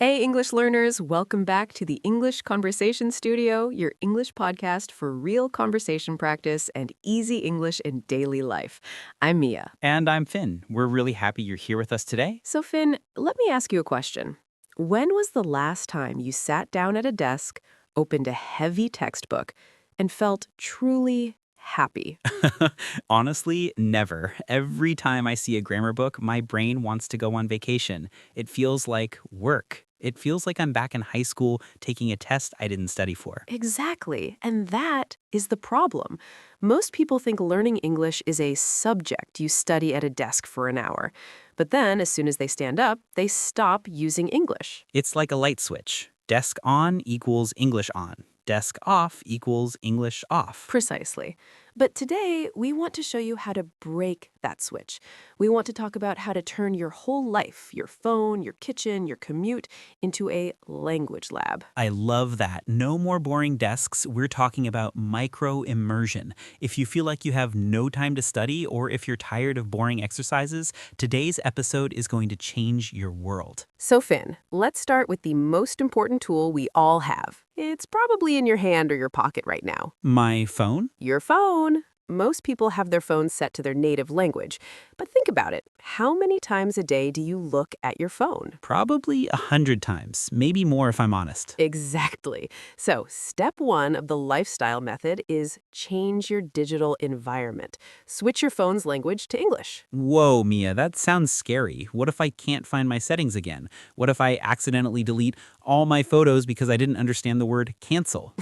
Hey, English learners, welcome back to the English Conversation Studio, your English podcast for real conversation practice and easy English in daily life. I'm Mia. And I'm Finn. We're really happy you're here with us today. So, Finn, let me ask you a question. When was the last time you sat down at a desk, opened a heavy textbook, and felt truly happy? Honestly, never. Every time I see a grammar book, my brain wants to go on vacation. It feels like work. It feels like I'm back in high school taking a test I didn't study for. Exactly. And that is the problem. Most people think learning English is a subject you study at a desk for an hour. But then, as soon as they stand up, they stop using English. It's like a light switch. Desk on equals English on. Desk off equals English off. Precisely. But today, we want to show you how to break that switch. We want to talk about how to turn your whole life, your phone, your kitchen, your commute, into a language lab. I love that. No more boring desks. We're talking about micro-immersion. If you feel like you have no time to study or if you're tired of boring exercises, today's episode is going to change your world. So, Finn, let's start with the most important tool we all have. It's probably in your hand or your pocket right now. My phone? Your phone. Most people have their phones set to their native language. But think about it. How many times a day do you look at your phone? Probably 100 times, maybe more if I'm honest. Exactly. So, step one of the lifestyle method is change your digital environment. Switch your phone's language to English. Whoa, Mia, that sounds scary. What if I can't find my settings again? What if I accidentally delete all my photos because I didn't understand the word cancel?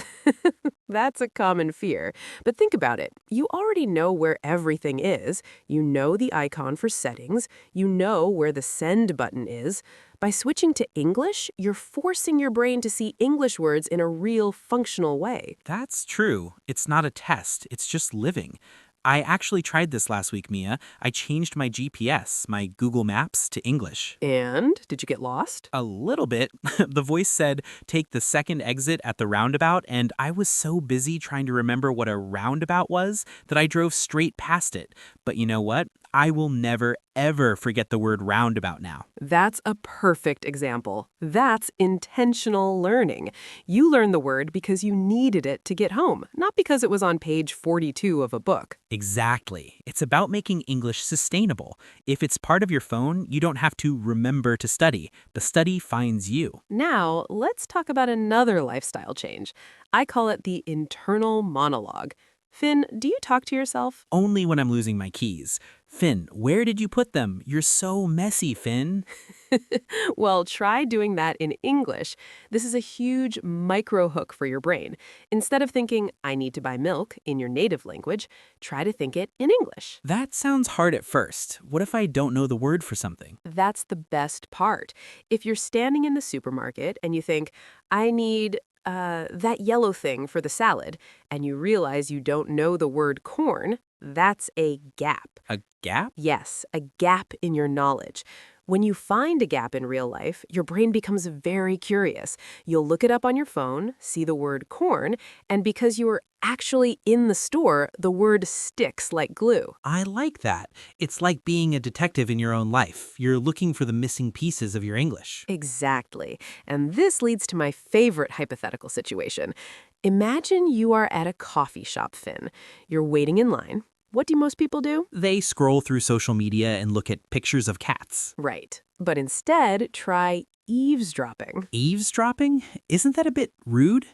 That's a common fear. But think about it. You already know where everything is. You know the icon for settings. You know where the send button is. By switching to English, you're forcing your brain to see English words in a real functional way. That's true. It's not a test, it's just living. I actually tried this last week, Mia. I changed my GPS, my Google Maps, to English. And did you get lost? A little bit. The voice said, take the second exit at the roundabout, and I was so busy trying to remember what a roundabout was that I drove straight past it. But you know what? I will never, ever forget the word roundabout now. That's a perfect example. That's intentional learning. You learned the word because you needed it to get home, not because it was on page 42 of a book. Exactly. It's about making English sustainable. If it's part of your phone, you don't have to remember to study. The study finds you. Now, let's talk about another lifestyle change. I call it the internal monologue. Finn, do you talk to yourself? Only when I'm losing my keys. Finn, where did you put them? You're so messy, Finn. Well, try doing that in English. This is a huge micro hook for your brain. Instead of thinking, I need to buy milk in your native language, try to think it in English. That sounds hard at first. What if I don't know the word for something? That's the best part. If you're standing in the supermarket and you think, I need that yellow thing for the salad, and you realize you don't know the word corn, that's a gap. A gap? Yes, a gap in your knowledge. When you find a gap in real life, your brain becomes very curious. You'll look it up on your phone, see the word corn, and because you were actually in the store, the word sticks like glue. I like that. It's like being a detective in your own life. You're looking for the missing pieces of your English. Exactly. And this leads to my favorite hypothetical situation. Imagine you are at a coffee shop, Finn. You're waiting in line. What do most people do? They scroll through social media and look at pictures of cats. Right. But instead, try eavesdropping. Eavesdropping? Isn't that a bit rude?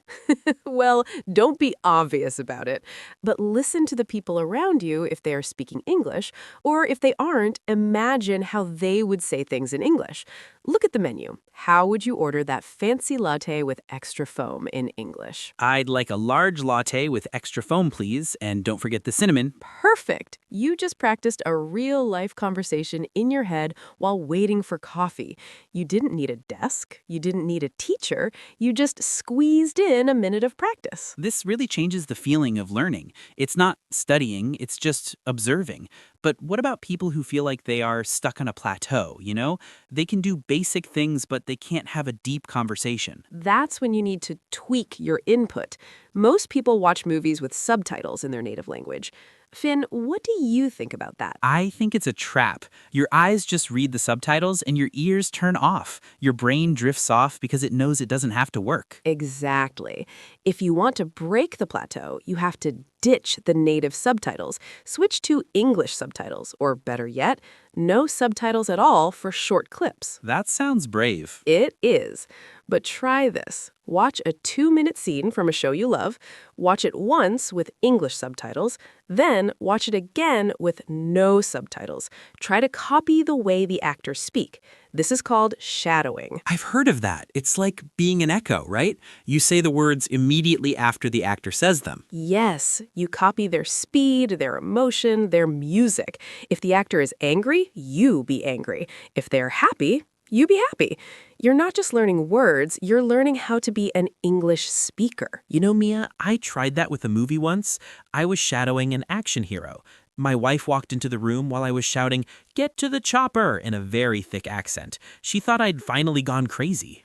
Well, don't be obvious about it, but listen to the people around you if they are speaking English, or if they aren't, imagine how they would say things in English. Look at the menu. How would you order that fancy latte with extra foam in English? I'd like a large latte with extra foam, please, and don't forget the cinnamon. Perfect. You just practiced a real-life conversation in your head while waiting for coffee. You didn't need a desk. You didn't need a teacher. You just squeezed in a minute of practice. This really changes the feeling of learning. It's not studying, it's just observing. But what about people who feel like they are stuck on a plateau, you know? They can do basic things, but they can't have a deep conversation. That's when you need to tweak your input. Most people watch movies with subtitles in their native language. Finn, what do you think about that? I think it's a trap. Your eyes just read the subtitles and your ears turn off. Your brain drifts off because it knows it doesn't have to work. Exactly. If you want to break the plateau, you have to ditch the native subtitles, switch to English subtitles, or better yet, no subtitles at all for short clips. That sounds brave. It is. But try this. Watch a 2-minute scene from a show you love, watch it once with English subtitles, then watch it again with no subtitles. Try to copy the way the actors speak. This is called shadowing. I've heard of that. It's like being an echo, right? You say the words immediately after the actor says them. Yes, you copy their speed, their emotion, their music. If the actor is angry, you be angry. If they're happy, you be happy. You're not just learning words, you're learning how to be an English speaker. You know, Mia, I tried that with a movie once. I was shadowing an action hero. My wife walked into the room while I was shouting, "Get to the chopper," in a very thick accent. She thought I'd finally gone crazy.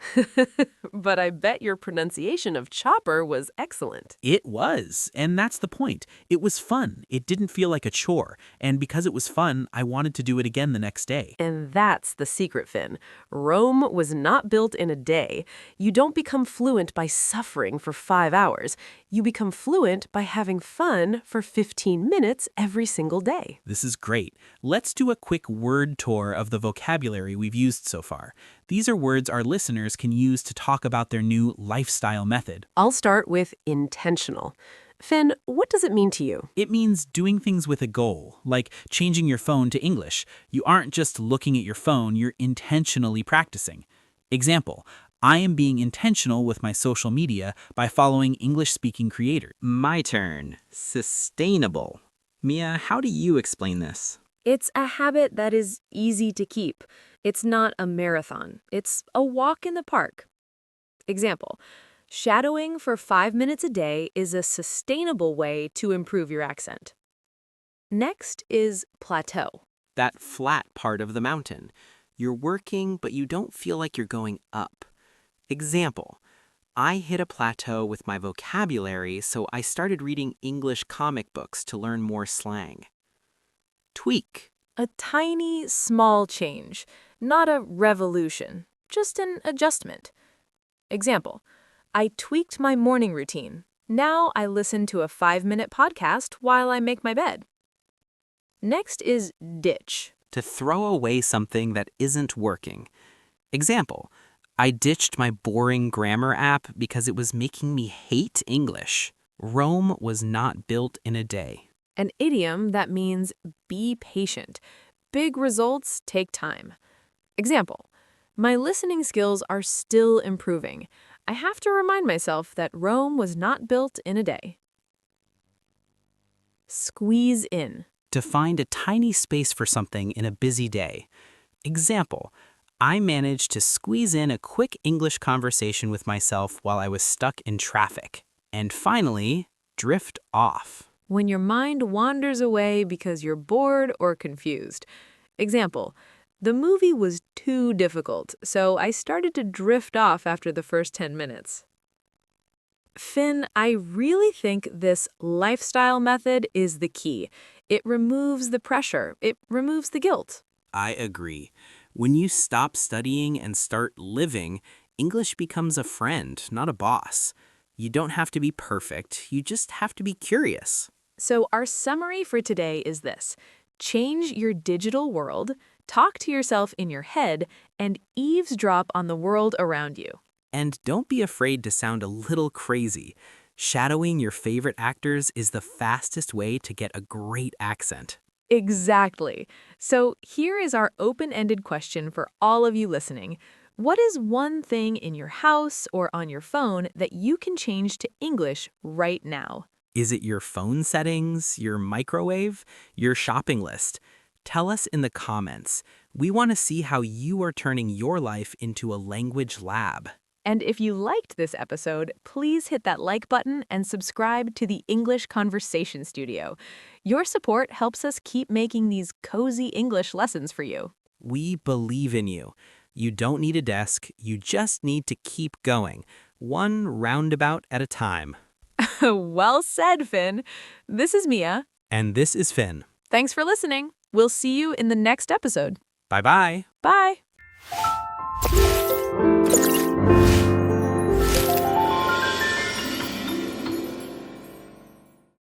But I bet your pronunciation of chopper was excellent. It was, and that's the point. It was fun. It didn't feel like a chore, and because it was fun, I wanted to do it again the next day. And that's the secret, Finn. Rome was not built in a day. You don't become fluent by suffering for 5 hours. You become fluent by having fun for 15 minutes every single day. This is great. Let's do a quick word tour of the vocabulary we've used so far. These are words our listeners can use to talk about their new lifestyle method. I'll start with intentional. Finn, what does it mean to you? It means doing things with a goal, like changing your phone to English. You aren't just looking at your phone, you're intentionally practicing. Example, I am being intentional with my social media by following English-speaking creators. My turn. Sustainable. Mia, how do you explain this? It's a habit that is easy to keep. It's not a marathon. It's a walk in the park. Example, shadowing for 5 minutes a day is a sustainable way to improve your accent. Next is plateau. That flat part of the mountain. You're working, but you don't feel like you're going up. Example, I hit a plateau with my vocabulary, so I started reading English comic books to learn more slang. Tweak. A tiny, small change, not a revolution, just an adjustment. Example, I tweaked my morning routine. Now I listen to a 5-minute podcast while I make my bed. Next is ditch. To throw away something that isn't working. Example, I ditched my boring grammar app because it was making me hate English. Rome was not built in a day. An idiom that means be patient. Big results take time. Example, my listening skills are still improving. I have to remind myself that Rome was not built in a day. Squeeze in. To find a tiny space for something in a busy day. Example, I managed to squeeze in a quick English conversation with myself while I was stuck in traffic. And finally, drift off. When your mind wanders away because you're bored or confused. Example, the movie was too difficult, so I started to drift off after the first 10 minutes. Finn, I really think this lifestyle method is the key. It removes the pressure. It removes the guilt. I agree. When you stop studying and start living, English becomes a friend, not a boss. You don't have to be perfect. You just have to be curious. So our summary for today is this. Change your digital world, talk to yourself in your head, and eavesdrop on the world around you. And don't be afraid to sound a little crazy. Shadowing your favorite actors is the fastest way to get a great accent. Exactly. So here is our open-ended question for all of you listening. What is one thing in your house or on your phone that you can change to English right now? Is it your phone settings, your microwave, your shopping list? Tell us in the comments. We want to see how you are turning your life into a language lab. And if you liked this episode, please hit that like button and subscribe to the English Conversation Studio. Your support helps us keep making these cozy English lessons for you. We believe in you. You don't need a desk, you just need to keep going, one roundabout at a time. Well said, Finn. This is Mia. And this is Finn. Thanks for listening. We'll see you in the next episode. Bye-bye. Bye.